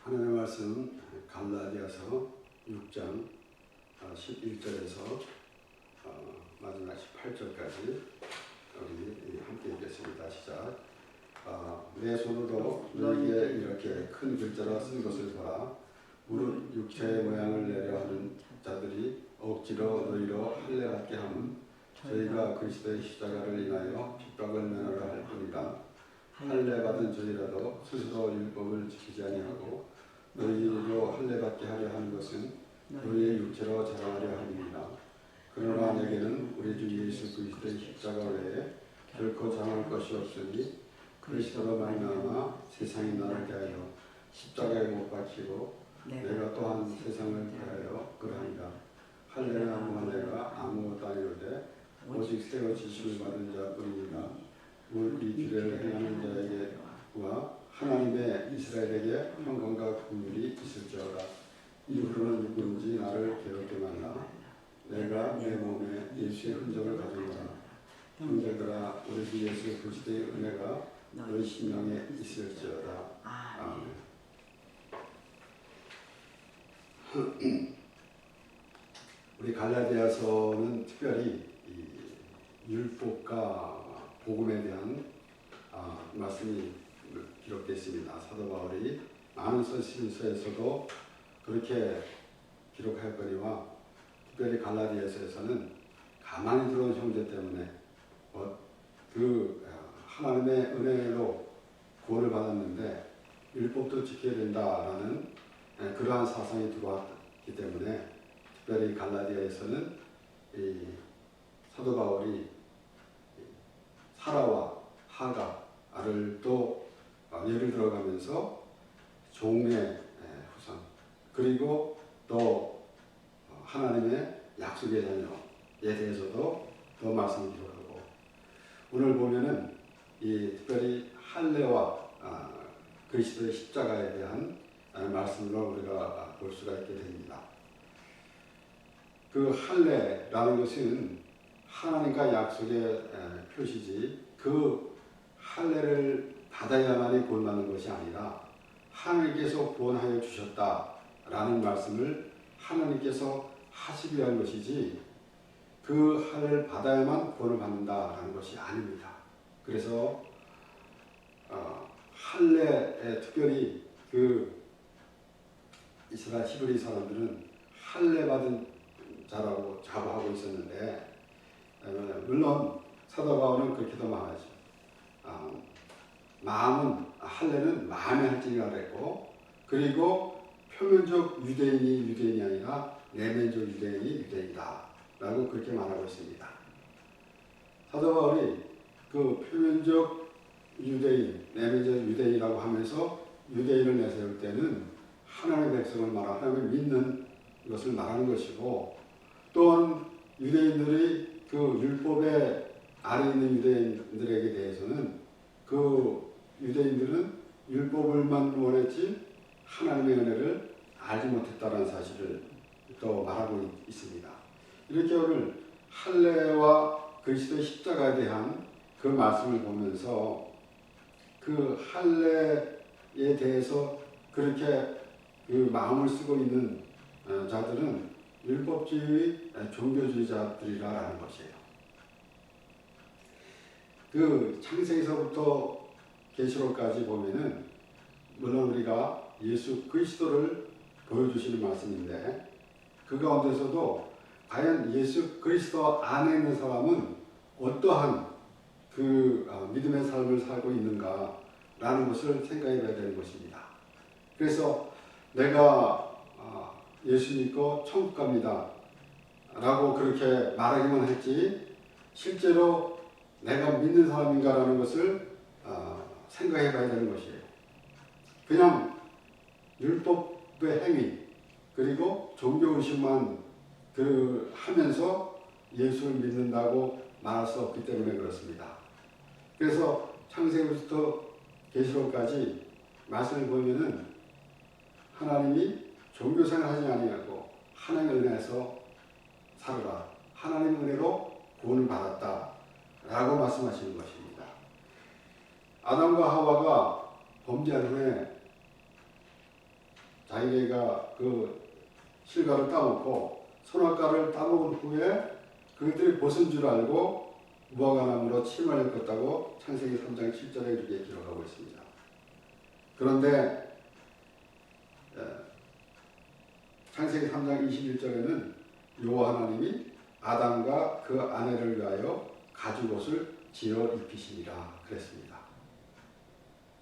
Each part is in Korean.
하나님의 말씀 갈라디아서 6장 11절에서 마지막 18절까지 우리 함께 읽겠습니다. 시작. 내 손으로 너희에게 이렇게 큰 글자로 쓴 것을 보라. 무릇 육체의 모양을 내려 하는 자들이 억지로 너희로 할례받게 함은 저희가 그리스도의 십자가를 인하여 핍박을 면하려 할 뿐이라. 할례받은 저희라도 스스로 율법을 지키지 아니하고 너희로 할례받게 하려 하는 것은 너희의 육체로 자랑하려 함이니라. 그러나 내게는 우리 주 예수 그리스도의 십자가 외에 결코 자랑할 것이 없으니 그리스도로 말미암아 세상이 나를 대하여 십자가에 못 박히고 내가 또한 세상을 대하여 그러하니라. 할례나 무할례가 아무것도 아니오되 오직 세워지심을 받은 자뿐이니라. 이 규례를 행하는 자에게와 하나님의 이스라엘에게 평강과 긍휼이 있을지어다. 이후로는 누구든지 나를 괴롭게 말라. 내가 내 몸에 예수의 흔적을 가지노라. 형제들아, 우리 주 예수 그리스도의 은혜가 너희 심령에 있을지어다. 아멘. 우리 갈라디아서는 특별히 율법과 복음에 대한 말씀이 기록되어 있습니다. 사도 바울이 많은 서신서에서도 그렇게 기록하였거니와 특별히 갈라디아서에서는 가만히 들어온 형제 때문에 그 하나님의 은혜로 구원을 받았는데 율법도 지켜야 된다라는 그러한 사상이 들어왔기 때문에 특별히 갈라디아에서는 이 사도 바울이 사라와 하가를 또 예를 들어가면서 종의 후손 그리고 또 하나님의 약속의 자녀에 대해서도 더 말씀을 기록하고 오늘 보면은 이 특별히 할례와 그리스도의 십자가에 대한 말씀으로 우리가 볼 수가 있게 됩니다. 그 할례라는 것은 하나님과 약속의 표시지 그 할례를 받아야만이 구원받는 것이 아니라 하나님께서 구원하여 주셨다라는 말씀을 하나님께서 하시기 위한 것이지 그 할례를 받아야만 구원을 받는다라는 것이 아닙니다. 그래서 할례에 특별히 그 이스라엘 히브리 사람들은 할례 받은 자라고 자부하고 있었는데 물론 사도 바울은 그렇게도 말하죠. 마음은 할례는 마음의 할지니라 그랬고 그리고 표면적 유대인이 유대인이 아니라 내면적 유대인이 유대인이다 라고 그렇게 말하고 있습니다. 사도 바울이 그 표면적 유대인, 내면적 유대인이라고 하면서 유대인을 내세울 때는 하나님의 백성을 말하고 하나님을 믿는 것을 말하는 것이고 또한 유대인들이 그 율법의 아래 있는 유대인들에게 대해서는 그 유대인들은 율법을만 원했지 하나님의 은혜를 알지 못했다는 사실을 또 말하고 있습니다. 이렇게 오늘 할례와 그리스도의 십자가에 대한 그 말씀을 보면서 그 할례에 대해서 그렇게 그 마음을 쓰고 있는 자들은 율법주의 종교주의자들이라는 것이에요. 그 창세기서부터 계시록까지 보면은 물론 우리가 예수 그리스도를 보여주시는 말씀인데 그 가운데서도 과연 예수 그리스도 안에 있는 사람은 어떠한 그 믿음의 삶을 살고 있는가라는 것을 생각해 봐야 되는 것입니다. 그래서 내가 예수 믿고 천국 갑니다 라고 그렇게 말하기만 했지 실제로 내가 믿는 사람인가라는 것을 생각해 봐야 되는 것이에요. 그냥 율법의 행위 그리고 종교의식만 하면서 예수를 믿는다고 말할 수 없기 때문에 그렇습니다. 그래서 창세기부터 계시록까지 말씀을 보면은 하나님이 종교생활 하지 아니하고 하나님의 은혜에서 살아라. 하나님의 은혜로 구원을 받았다. 라고 말씀하시는 것입니다. 아담과 하와가 범죄한 후에 자기가 그 실과를 따먹고 선악과를 따먹은 후에 그것들이 벗은 줄 알고 무화과나무로 침을 엮었다고 창세기 3장 7절에 이렇게 기록하고 있습니다. 그런데 창세기 3장 21절에는 여호와 하나님이 아담과 그 아내를 위하여 가죽옷을 지어 입히시니라 그랬습니다.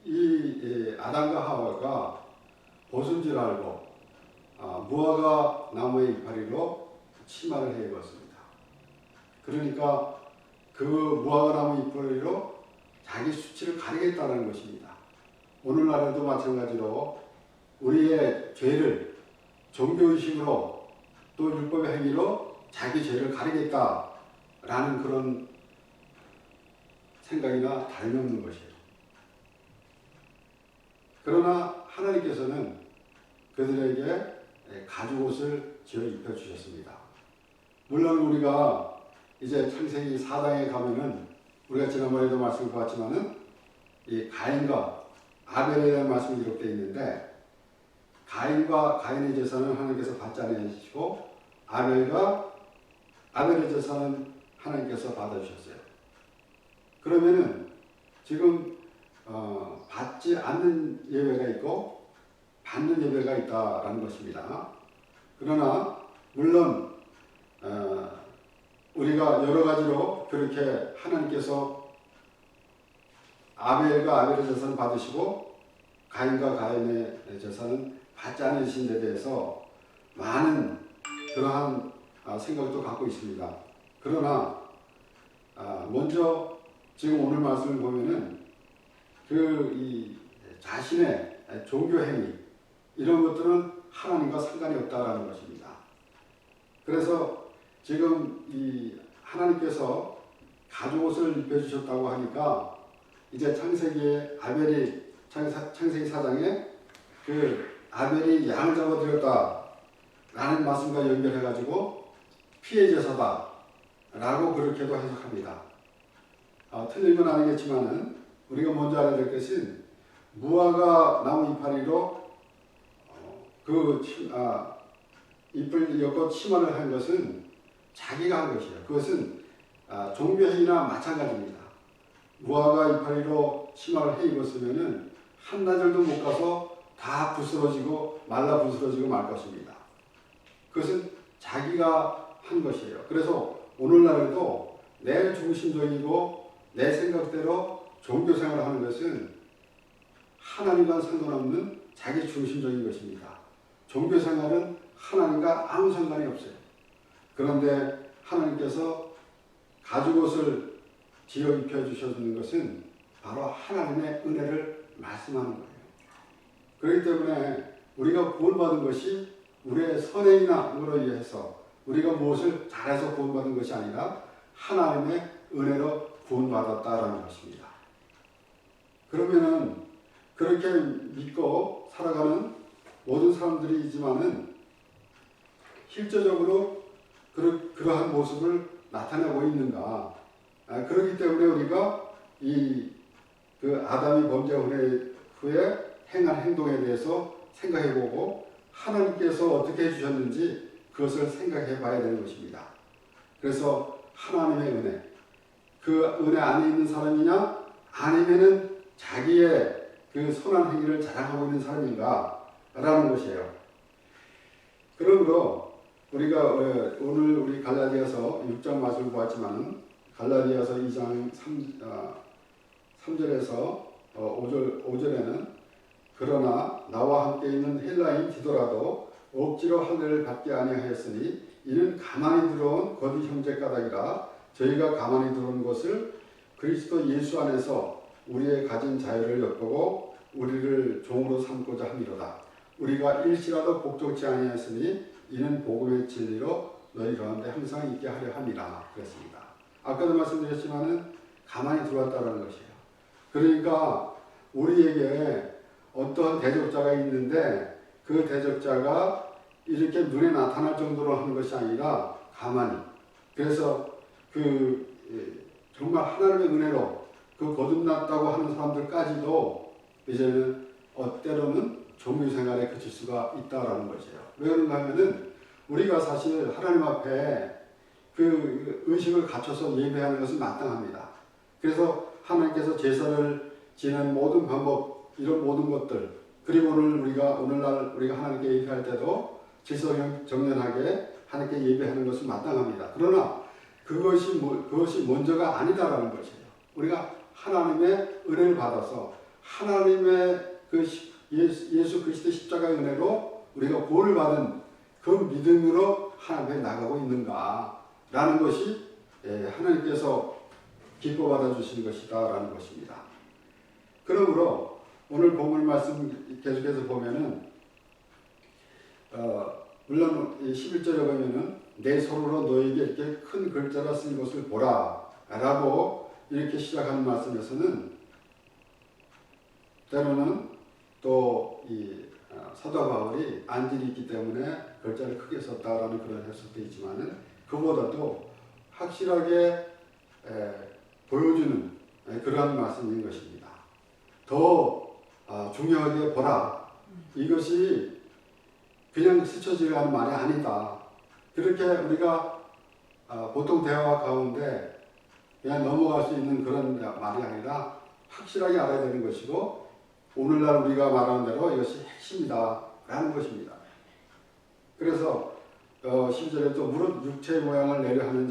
이 아담과 하와가 벗은 줄 알고 무화과 나무의 이파리로 치마를 해 입었습니다. 그러니까 그 무화과 나무 이파리로 자기 수치를 가리겠다는 것입니다. 오늘날에도 마찬가지로 우리의 죄를 종교의식으로 또 율법의 행위로 자기 죄를 가리겠다라는 그런 생각이나 다름없는 것이에요. 그러나 하나님께서는 그들에게 가죽옷을 지어 입혀주셨습니다. 물론 우리가 이제 창세기 4장에 가면은 우리가 지난번에도 말씀을 보았지만은 이 가인과 아벨에 대한 말씀이 기록되어 있는데 가인과 가인의 제사는 하나님께서 받지 않으시고 아벨과 아벨의 제사는 하나님께서 받아주셨어요. 그러면은 지금 받지 않는 예배가 있고 받는 예배가 있다라는 것입니다. 그러나 물론 우리가 여러 가지로 그렇게 하나님께서 아벨과 아벨의 제사는 받으시고 가인과 가인의 제사는 받지 않으신 데 대해서 많은 그러한 생각도 갖고 있습니다. 그러나 먼저 지금 오늘 말씀을 보면은 이 자신의 종교 행위 이런 것들은 하나님과 상관이 없다라는 것입니다. 그래서 지금 이 하나님께서 가죽옷을 입혀주셨다고 하니까 이제 창세기에 아벨이 창세기 4장에 그 아벨이 양을 잡아드렸다라는 말씀과 연결해가지고 피해 제사다라고 그렇게도 해석합니다. 틀린 건 아니겠지만은 우리가 먼저 알아야 될 것은 무화과 나무 이파리로 잎을 엮고 치마를 한 것은 자기가 한 것이에요. 그것은 종교행위나 마찬가지입니다. 무화과 이파리로 치마를 해 입었으면은 한나절도 못 가서 다 부스러지고 말라 부스러지고 말 것입니다. 그것은 자기가 한 것이에요. 그래서 오늘날에도 내 중심적이고 내 생각대로 종교 생활을 하는 것은 하나님과 상관없는 자기 중심적인 것입니다. 종교 생활은 하나님과 아무 상관이 없어요. 그런데 하나님께서 가죽옷을 지어 입혀주셨는 것은 바로 하나님의 은혜를 말씀하는 거예요. 그렇기 때문에 우리가 구원받은 것이 우리의 선행이나 으로 의해서 우리가 무엇을 잘해서 구원받은 것이 아니라 하나님의 은혜로 구원받았다라는 것입니다. 그러면은 그렇게 믿고 살아가는 모든 사람들이지만은 실제적으로 그러한 모습을 나타내고 있는가? 그렇기 때문에 우리가 그 아담이 범죄한 후에 행한 행동에 대해서 생각해보고 하나님께서 어떻게 해주셨는지 그것을 생각해 봐야 되는 것입니다. 그래서 하나님의 은혜, 그 은혜 안에 있는 사람이냐 아니면은 자기의 그 선한 행위를 자랑하고 있는 사람인가 라는 것이에요. 그러므로 우리가 오늘 우리 갈라디아서 6장 말씀을 보았지만 갈라디아서 2장 3절에서 5절에는 그러나 나와 함께 있는 헬라인 디도라도 억지로 할례를 받게 아니하였으니 이는 가만히 들어온 거듭 형제 까닭이라 저희가 가만히 들어온 것을 그리스도 예수 안에서 우리의 가진 자유를 엿보고 우리를 종으로 삼고자 함이로다. 우리가 일시라도 복종치 아니하였으니 이는 복음의 진리로 너희 가운데 항상 있게 하려 함이라 그랬습니다. 아까도 말씀드렸지만은 가만히 들어왔다는 것이에요. 그러니까 우리에게 어떤 대적자가 있는데 그 대적자가 이렇게 눈에 나타날 정도로 하는 것이 아니라 가만히. 그래서 정말 하나님의 은혜로 그 거듭났다고 하는 사람들까지도 이제는 때로는 종교 생활에 그칠 수가 있다라는 것이에요. 왜 그런가 하면은 우리가 사실 하나님 앞에 그 의식을 갖춰서 예배하는 것은 마땅합니다. 그래서 하나님께서 제사를 지는 모든 방법, 이런 모든 것들, 그리고 오늘날 우리가 하나님께 예배할 때도 질서정연하게 하나님께 예배하는 것은 마땅합니다. 그러나 그것이 먼저가 아니다라는 것이에요. 우리가 하나님의 은혜를 받아서 하나님의 그 예수 그리스도의 십자가의 은혜로 우리가 구원을 받은 그 믿음으로 하나님 앞에 나가고 있는가라는 것이 하나님께서 기뻐 받아주시는 것이다라는 것입니다. 그러므로 오늘 본문 말씀 계속해서 보면은 물론 11절에 보면은 내 손으로 너에게 이렇게 큰 글자로 쓴 것을 보라 라고 이렇게 시작하는 말씀에서는 때로는 또 이 사도 바울이 안질이 있기 때문에 글자를 크게 썼다라는 그런 해석도 있지만은 그보다도 확실하게 보여주는 그러한 말씀인 것입니다. 더 중요하게 보라. 이것이 그냥 스쳐지는 말이 아니다. 그렇게 우리가 보통 대화 가운데 그냥 넘어갈 수 있는 그런 말이 아니라 확실하게 알아야 되는 것이고 오늘날 우리가 말하는 대로 이것이 핵심이다 라는 것입니다. 그래서 10절에 또 무릇 육체의 모양을 내려 하는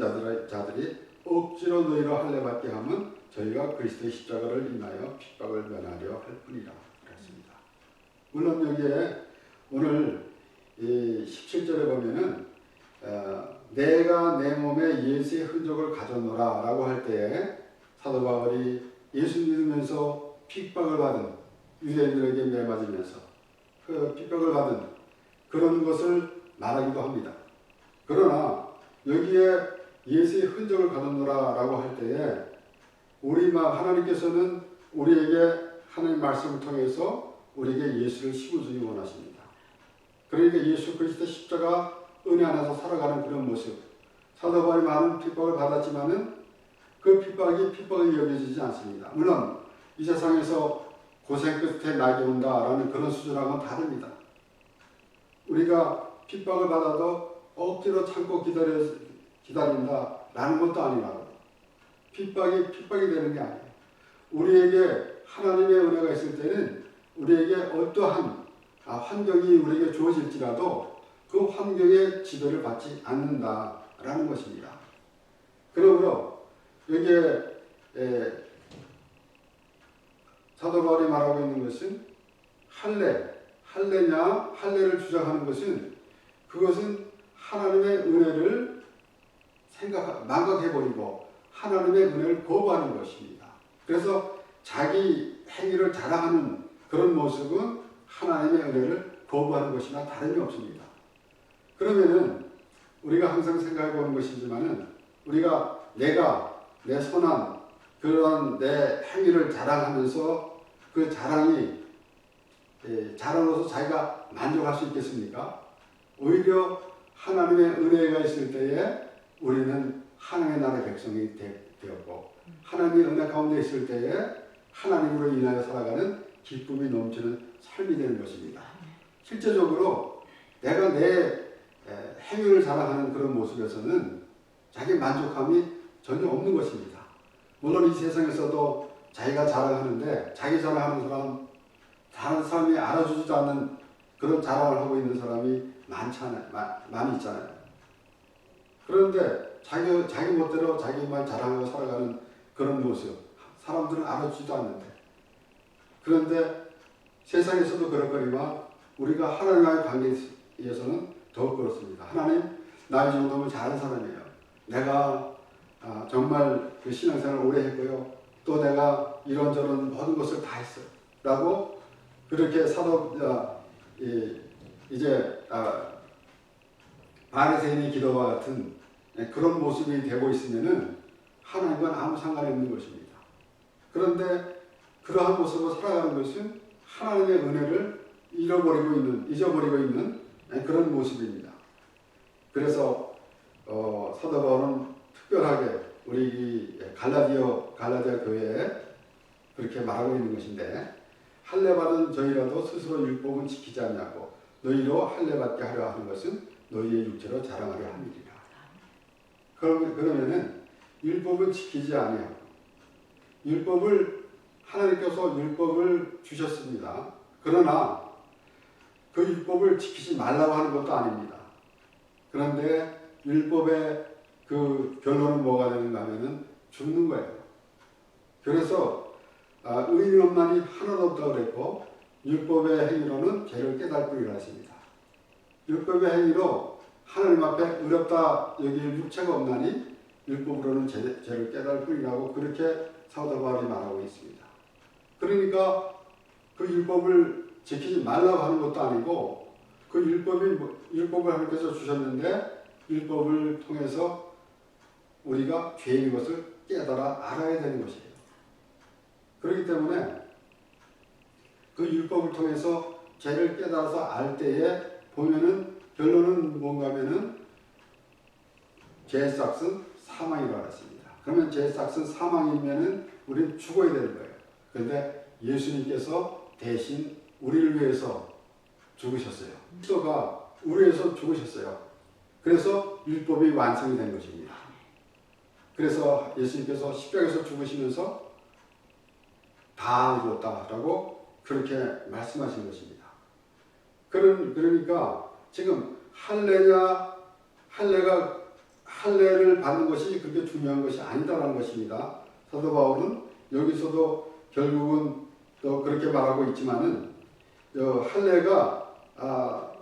자들이 억지로 너희로 할례받게 하면 저희가 그리스도의 십자가를 인하여 핍박을 면하려 할 뿐이라 그랬습니다. 물론 여기에 오늘 17절에 보면은 내가 내 몸에 예수의 흔적을 가졌노라 라고 할 때에 사도 바울이 예수 믿으면서 핍박을 받은 유대인들에게 매맞으면서 그 핍박을 받은 그런 것을 말하기도 합니다. 그러나 여기에 예수의 흔적을 가졌노라 라고 할 때에 하나님께서는 우리에게 하나님 말씀을 통해서 우리에게 예수를 심어주기 원하십니다. 그러니까 예수 그리스도 십자가 은혜 안에서 살아가는 그런 모습. 사도 바울이 많은 핍박을 받았지만은 그 핍박이 여겨지지 않습니다. 물론 이 세상에서 고생 끝에 낙이 온다라는 그런 수준하고는 다릅니다. 우리가 핍박을 받아도 억지로 참고 기다린다라는 것도 아니라고. 핍박이 되는 게 아니에요. 우리에게 하나님의 은혜가 있을 때는 우리에게 어떠한 환경이 우리에게 주어질지라도 그 환경의 지배를 받지 않는다라는 것입니다. 그러므로 여기에 사도 바울이 말하고 있는 것은 할례를 주장하는 것은 그것은 하나님의 은혜를 망각해버리고 하나님의 은혜를 거부하는 것입니다. 그래서 자기 행위를 자랑하는 그런 모습은 하나님의 은혜를 거부하는 것이나 다름이 없습니다. 그러면은 우리가 항상 생각해 보는 것이지만은 우리가 내 선한 그런 내 행위를 자랑하면서 그 자랑으로서 자기가 만족할 수 있겠습니까? 오히려 하나님의 은혜가 있을 때에 우리는 하나님의 나라의 백성이 되었고 하나님의 은혜 가운데 있을 때에 하나님으로 인하여 살아가는 기쁨이 넘치는 삶이 되는 것입니다. 실제적으로 내가 내 행위를 자랑하는 그런 모습에서는 자기 만족함이 전혀 없는 것입니다. 물론 이 세상에서도 자기가 자랑하는데 자기 자랑하는 사람 다른 사람이 알아주지도 않는 그런 자랑을 하고 있는 사람이 많이 있잖아요. 그런데 자기 멋대로 자기만 자랑하고 살아가는 그런 모습 사람들은 알아주지도 않는데 그런데 세상에서도 그렇거니와 우리가 하나님과의 관계에서는 더욱 그렇습니다. 하나님 나이 정도면 잘하는 사람이에요. 내가 정말 그 신앙생활을 오래 했고요. 또 내가 이런저런 모든 것을 다 했어요. 라고 그렇게 이제 바리새인의 기도와 같은 그런 모습이 되고 있으면은 하나님과는 아무 상관이 없는 것입니다. 그런데 그러한 모습으로 살아가는 것은 하나님의 은혜를 잊어버리고 있는 그런 모습입니다. 그래서 사도 바울은 특별하게 우리 갈라디아 교회에 그렇게 말하고 있는 것인데 할례 받은 저희라도 스스로 율법은 지키지 않냐고 너희로 할례 받게 하려 하는 것은 너희의 육체로 자랑하려 함이리라. 그러면은 율법을 지키지 아니하고 하나님께서 율법을 주셨습니다. 그러나 그 율법을 지키지 말라고 하는 것도 아닙니다. 그런데 율법의 그 결론은 뭐가 되는가 하면은 죽는 거예요. 그래서 의인 없나니 하나도 없다고 그랬고 율법의 행위로는 죄를 깨달을 뿐이라 했습니다. 율법의 행위로 하나님 앞에 의롭다 여길 육체가 없나니 율법으로는 죄를 깨달을 뿐이라고 그렇게 사도 바울이 말하고 있습니다. 그러니까 그 율법을 지키지 말라고 하는 것도 아니고 그 율법을 하나님께서 주셨는데 율법을 통해서 우리가 죄인 것을 깨달아 알아야 되는 것이에요. 그렇기 때문에 그 율법을 통해서 죄를 깨달아서 알 때에 보면은 결론은 뭔가 하면은 죄의 삭은 사망이라고 했습니다. 그러면 죄의 삭은 사망이면은 우리는 죽어야 되는 거예요. 그런데 예수님께서 대신 우리를 위해서 죽으셨어요. 그리스도가 우리를 위해서 죽으셨어요. 그래서 율법이 완성이 된 것입니다. 그래서 예수님께서 십자가에서 죽으시면서 다 이루었다라고 그렇게 말씀하신 것입니다. 그러니까 지금 할례를 받는 것이 그렇게 중요한 것이 아니다라는 것입니다. 사도 바울은 여기서도 결국은 또 그렇게 말하고 있지만은 할례가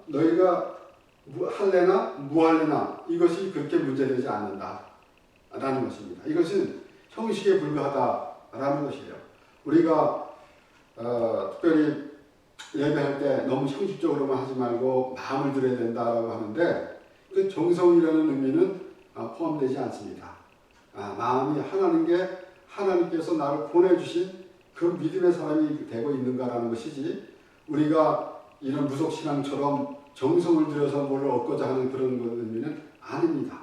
너희가 할례나 무할례나 이것이 그렇게 문제되지 않는다라는 것입니다. 이것은 형식에 불과하다라는 것이에요. 우리가 특별히 예배할 때 너무 형식적으로만 하지 말고 마음을 들여야 된다라고 하는데 그 정성이라는 의미는 포함되지 않습니다. 마음이 하나님께서 나를 보내주신 그 믿음의 사람이 되고 있는가라는 것이지 우리가 이런 무속신앙처럼 정성을 들여서 뭘 얻고자 하는 그런 의미는 아닙니다.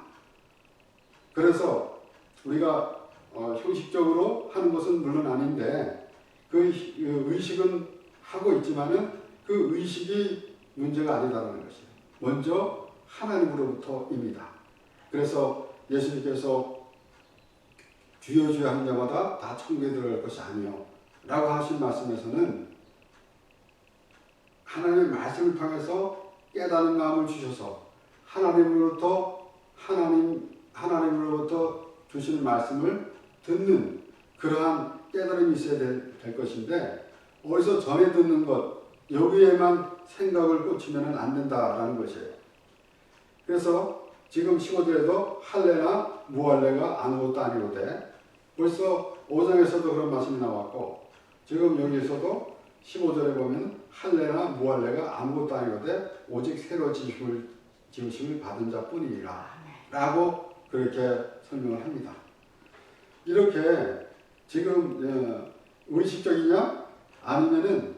그래서 우리가 형식적으로 하는 것은 물론 아닌데 그 의식은 하고 있지만은 그 의식이 문제가 아니다라는 것이에요. 먼저 하나님으로부터입니다. 그래서 예수님께서 주여 주여 하는 자마다 다 천국에 들어갈 것이 아니요 라고 하신 말씀에서는 하나님의 말씀을 통해서 깨닫는 마음을 주셔서 하나님으로부터 주시는 말씀을 듣는 그러한 깨달음이 있어야 될 것인데 어디서 전에 듣는 것 여기에만 생각을 꽂히면 안 된다라는 것이에요. 그래서 지금 15절에도 할례나 무할례가 아무것도 아니오되 벌써 5장에서도 그런 말씀이 나왔고 지금 여기에서도 15절에 보면 할례나 무할례가 아무것도 아니오되 오직 새로 지으심을 받은 자뿐이니라 라고 그렇게 설명을 합니다. 이렇게 지금 의식적이냐 아니면은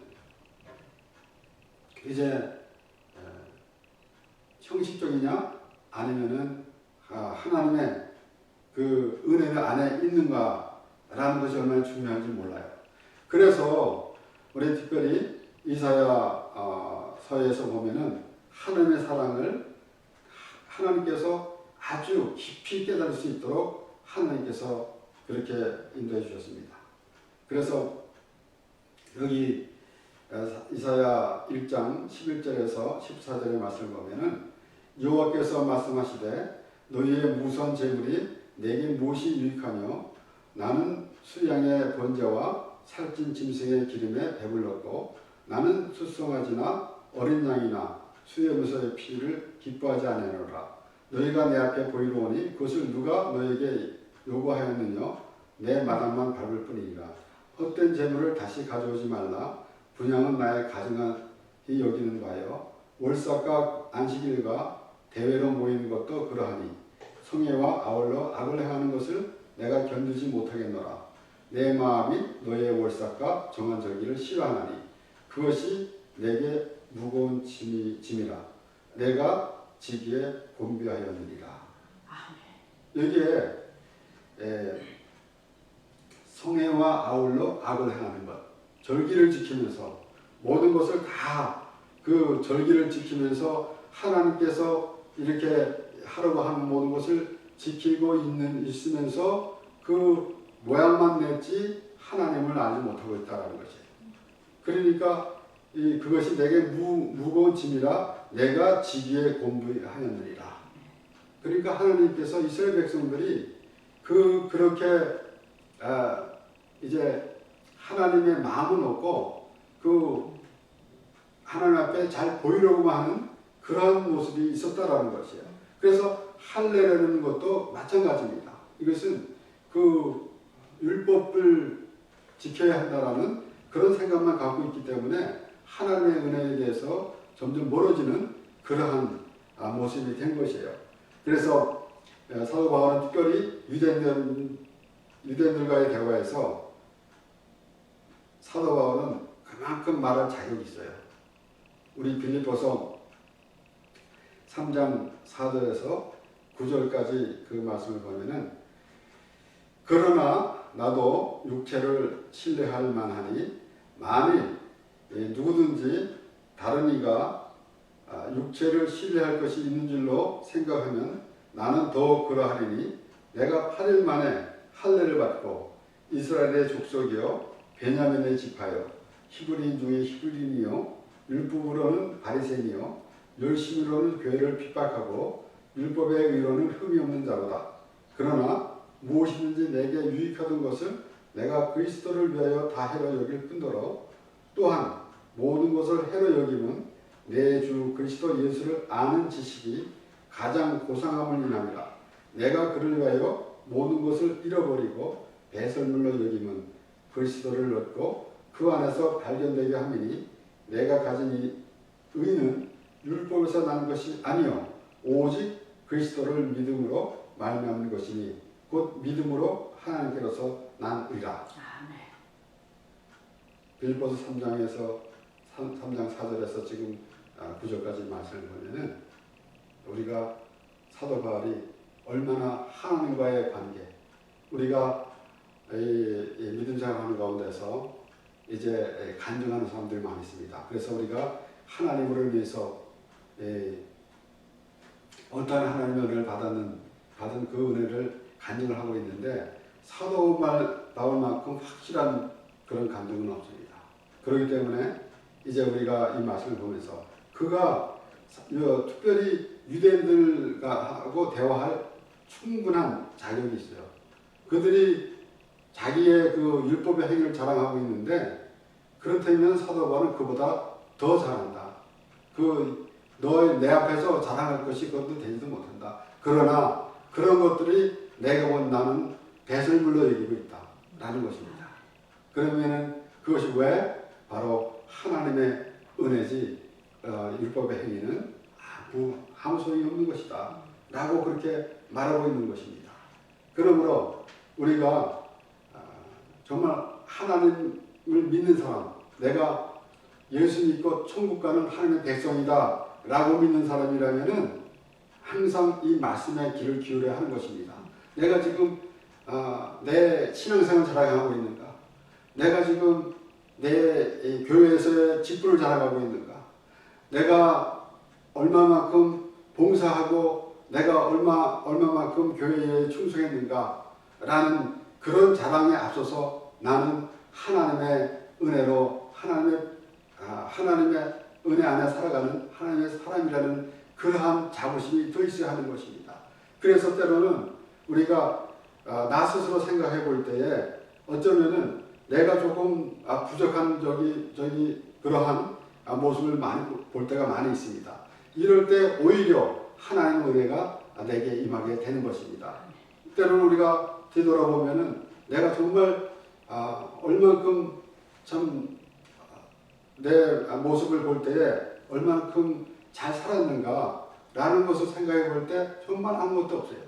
이제 형식적이냐 아니면은 하나님의 그 은혜가 안에 있는가라는 것이 얼마나 중요한지 몰라요. 그래서 우리 특별히 이사야서에서 보면은 하나님의 사랑을 하나님께서 아주 깊이 깨달을 수 있도록 하나님께서 그렇게 인도해 주셨습니다. 그래서 여기 이사야 1장 11절에서 14절의 말씀을 보면은 여호와께서 말씀하시되 너희의 무수한 재물이 내게 무엇이 유익하며 나는 수양의 번제와 살찐 짐승의 기름에 배불렀고 나는 숫송아지나 어린 양이나 수염소의 피를 기뻐하지 아니하노라. 너희가 내 앞에 보이러 오니 그것을 누가 너에게 요구하였느냐 내 마당만 밟을 뿐이니라. 헛된 재물을 다시 가져오지 말라. 분양은 나의 가증하니 여기는 바요. 월삭과 안식일과 대회로 모이는 것도 그러하니 성회와 아울러 악을 행하는 것을 내가 견디지 못하겠노라. 내 마음이 너의 월삭과 정한 절기를 싫어하나니 그것이 내게 무거운 짐이라. 내가 지기에 곤비하였느니라. 여기에 성회와 아울러 악을 행하는 것, 절기를 지키면서 모든 것을 다 그 절기를 지키면서 하나님께서 이렇게 하라고 하는 모든 것을 지키고 있으면서 그 모양만 냈지 하나님을 알지 못하고 있다는 것이. 그러니까 그것이 내게 무거운 짐이라 내가 지기에 곤두하였느니라. 그러니까 하나님께서 이스라엘 백성들이 그렇게 이제 하나님의 마음은 없고 그 하나님 앞에 잘 보이려고만 하는 그런 모습이 있었다라는 것이에요. 그래서 할례라는 것도 마찬가지입니다. 이것은 그 율법을 지켜야 한다라는 그런 생각만 갖고 있기 때문에 하나님의 은혜에 대해서 점점 멀어지는 그러한 모습이 된 것이에요. 그래서 사도 바울은 특별히 유대인들과의 대화에서 사도 바울은 그만큼 말할 자격이 있어요. 우리 빌립보서 3장 4절에서 9절까지 그 말씀을 보면은 그러나 나도 육체를 신뢰할 만하니 만일 누구든지 다른 이가 육체를 신뢰할 것이 있는 줄로 생각하면 나는 더욱 그러하리니 내가 8일 만에 할례를 받고 이스라엘의 족속이요 베냐민의 지파요 히브리인 중에 히브리인이요 율법으로는 바리새인이요 열심으로는 교회를 핍박하고 율법의 의로는 흠이 없는 자로다. 그러나 무엇이든지 내게 유익하던 것을 내가 그리스도를 위하여 다 해로 여길 뿐더러 또한 모든 것을 해로 여김은 내 주 그리스도 예수를 아는 지식이 가장 고상함을 인함이라. 내가 그를 위하여 모든 것을 잃어버리고 배설물로 여김은 그리스도를 얻고 그 안에서 발견되게 함이니 내가 가진 이 의는 율법에서 난 것이 아니요 오직 그리스도를 믿음으로 말미암는 것이니 곧 믿음으로 하나님께로서 난 의라. 빌립보서 3장에서 3장 4절에서 지금 9절까지 말씀을 보면은 우리가 사도 바울이 얼마나 하나님과의 관계, 우리가 믿음 생활하는 가운데서 이제 간증하는 사람들이 많이 있습니다. 그래서 우리가 하나님을 위해서 어떠한 하나님의 은혜를 받은 그 은혜를 간증을 하고 있는데 사도 바울 만큼 확실한 그런 간증은 없습니다. 그렇기 때문에 이제 우리가 이 말씀을 보면서 그가 특별히 유대인들하고 대화할 충분한 자격이 있어요. 그들이 자기의 그 율법의 행위를 자랑하고 있는데 그렇다면 사도 바울은 그보다 더 잘한다. 내 앞에서 자랑할 것이 그것도 되지도 못한다. 그러나 그런 것들이 내가 본 나는 배설물로 여기고 있다. 라는 것입니다. 그러면은 그것이 왜? 바로 하나님의 은혜지 율법의 행위는 아무 소용이 없는 것이다. 라고 그렇게 말하고 있는 것입니다. 그러므로 우리가 정말 하나님을 믿는 사람, 내가 예수 믿고 천국 가는 하나님의 백성이다 라고 믿는 사람이라면은 항상 이 말씀에 귀를 기울여야 하는 것입니다. 내가 지금 내 신앙생활 자랑하고 있는가? 내가 지금 내 교회에서의 직분을 자랑하고 있는가? 내가 얼마만큼 봉사하고 내가 얼마만큼 교회에 충성했는가? 라는 그런 자랑에 앞서서 나는 하나님의 은혜로 하나님의 은혜 안에 살아가는 하나님의 사람이라는 그러한 자부심이 더 있어야 하는 것입니다. 그래서 때로는 우리가 나 스스로 생각해 볼 때에 어쩌면은 내가 조금 부족한 그러한 모습을 많이 볼 때가 많이 있습니다. 이럴 때 오히려 하나님의 은혜가 내게 임하게 되는 것입니다. 때로는 우리가 뒤돌아보면은 내가 정말 얼만큼 참 내 모습을 볼 때에 얼만큼 잘 살았는가 라는 것을 생각해 볼 때 정말 아무것도 없어요.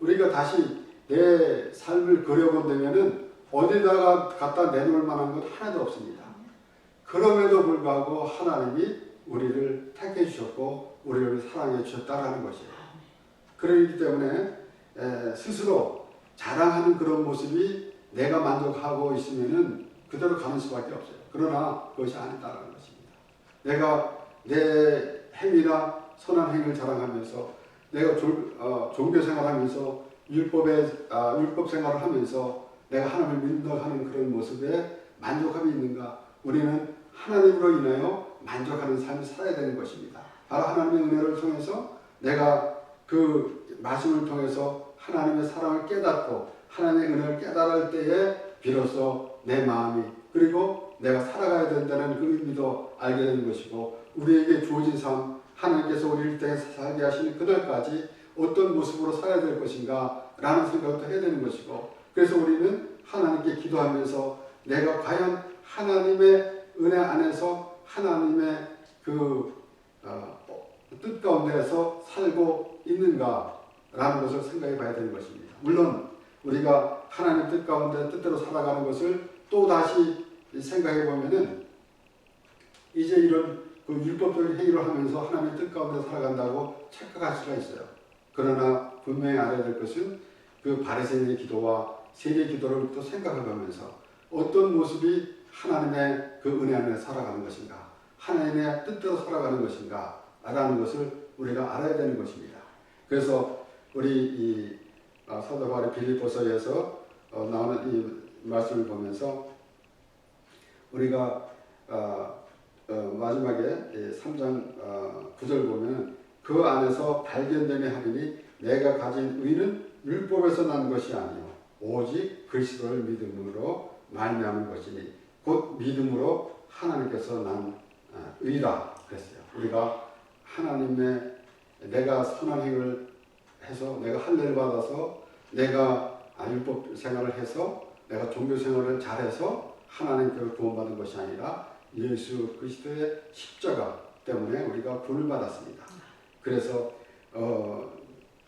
우리가 다시 내 삶을 그려본다면은 어디다가 갖다 내놓을 만한 것 하나도 없습니다. 그럼에도 불구하고 하나님이 우리를 택해 주셨고 우리를 사랑해 주셨다라는 것이에요. 그렇기 때문에 스스로 자랑하는 그런 모습이 내가 만족하고 있으면은 그대로 가는 수밖에 없어요. 그러나 그것이 아니다라는 것입니다. 내가 내 행위나 선한 행위를 자랑하면서 내가 종교 생활하면서 율법 생활을 하면서 내가 하나님을 믿는다고 하는 그런 모습에 만족함이 있는가? 우리는 하나님으로 인하여 만족하는 삶을 살아야 되는 것입니다. 바로 하나님의 은혜를 통해서 내가 그 말씀을 통해서 하나님의 사랑을 깨닫고 하나님의 은혜를 깨달을 때에 비로소 내 마음이 그리고 내가 살아가야 된다는 그 의미도 알게 되는 것이고 우리에게 주어진 삶 하나님께서 우리를 땅에서 살게 하시는 그날까지 어떤 모습으로 살아야 될 것인가 라는 생각도 해야 되는 것이고 그래서 우리는 하나님께 기도하면서 내가 과연 하나님의 은혜 안에서 하나님의 그 뜻 가운데서 살고 있는가 라는 것을 생각해 봐야 되는 것입니다. 물론 우리가 하나님 뜻 가운데 뜻대로 살아가는 것을 또 다시 생각해 보면은 이제 이런 그 율법적인 행위를 하면서 하나님의 뜻 가운데 살아간다고 착각할 수가 있어요. 그러나 분명히 알아야 될 것은 그 바리새인의 기도와 세례 기도를 또 생각해가면서 어떤 모습이 하나님의 그 은혜 안에 살아가는 것인가, 하나님의 뜻대로 살아가는 것인가 라는 것을 우리가 알아야 되는 것입니다. 그래서 우리 이 사도 바울이 빌립보서에서 나오는 이 말씀을 보면서 우리가 마지막에 3장 9절 보면 그 안에서 발견됨이 하리니 내가 가진 의는 율법에서 난 것이 아니요 오직 그리스도를 믿음으로 말미암은 것이니 곧 믿음으로 하나님께서 난 의라 그랬어요. 우리가 하나님의 내가 선한 행위를 해서 내가 할례를 받아서 내가 율법 생활을 해서 내가 종교 생활을 잘해서 하나님께로 구원받은 것이 아니라 예수 그리스도의 십자가 때문에 우리가 구원을 받았습니다. 그래서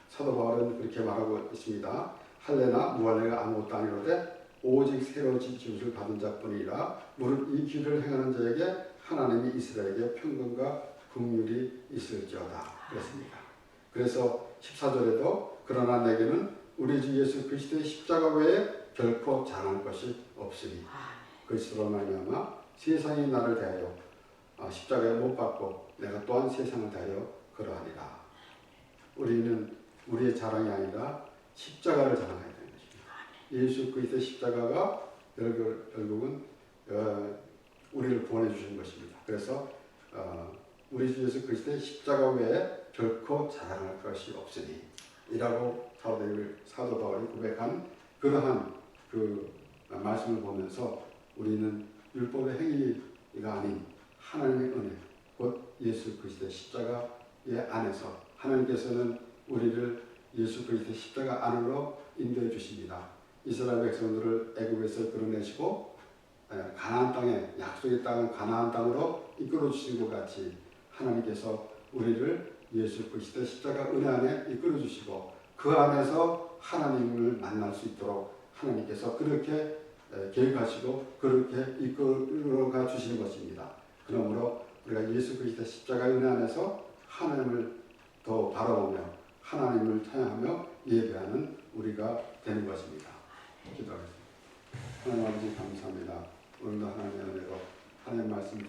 사도 바울은 그렇게 말하고 있습니다. 할례나 무할례가 아무것도 아니로되 오직 새로 지으심을 받은 자뿐이라 무릇 이 길을 행하는 자에게 하나님이 이스라엘에게 평강과 긍휼이 있을지어다 그랬습니다. 그래서 14절에도 그러나 내게는 우리 주 예수 그리스도의 십자가 외에 결코 자랑할 것이 없으니 그리스도로 말미암아 세상이 나를 대하여 십자가에 못 박고 내가 또한 세상을 대하여 그러하리라. 우리는 우리의 자랑이 아니라 십자가를 자랑해야 되는 것입니다. 예수 그리스도의 십자가가 결국은 우리를 구원해 주신 것입니다. 그래서 우리 주 예수 그리스도의 십자가 외에 결코 자랑할 것이 없으니 이라고 사도 바울이 고백한 그러한 그 말씀을 보면서 우리는 율법의 행위가 아닌 하나님의 은혜 곧 예수 그리스도의 십자가의 안에서 하나님께서는 우리를 예수 그리스도의 십자가 안으로 인도해 주십니다. 이스라엘 백성들을 애굽에서 끌어내시고 가나안 땅에 약속의 땅은 가나안 땅으로 이끌어 주신 것 같이 하나님께서 우리를 예수 그리스도의 십자가 은혜 안에 이끌어 주시고 그 안에서 하나님을 만날 수 있도록 하나님께서 그렇게 계획하시고 그렇게 이끌어가 주시는 것입니다. 그러므로 우리가 예수 그리스도의 십자가 은혜 안에서 하나님을 더 바라보며 하나님을 찬양하며 예배하는 우리가 되는 것입니다. 기도하겠습니다. 하나님 아버지 감사합니다. 오늘도 하나님의 은혜로 하나님 말씀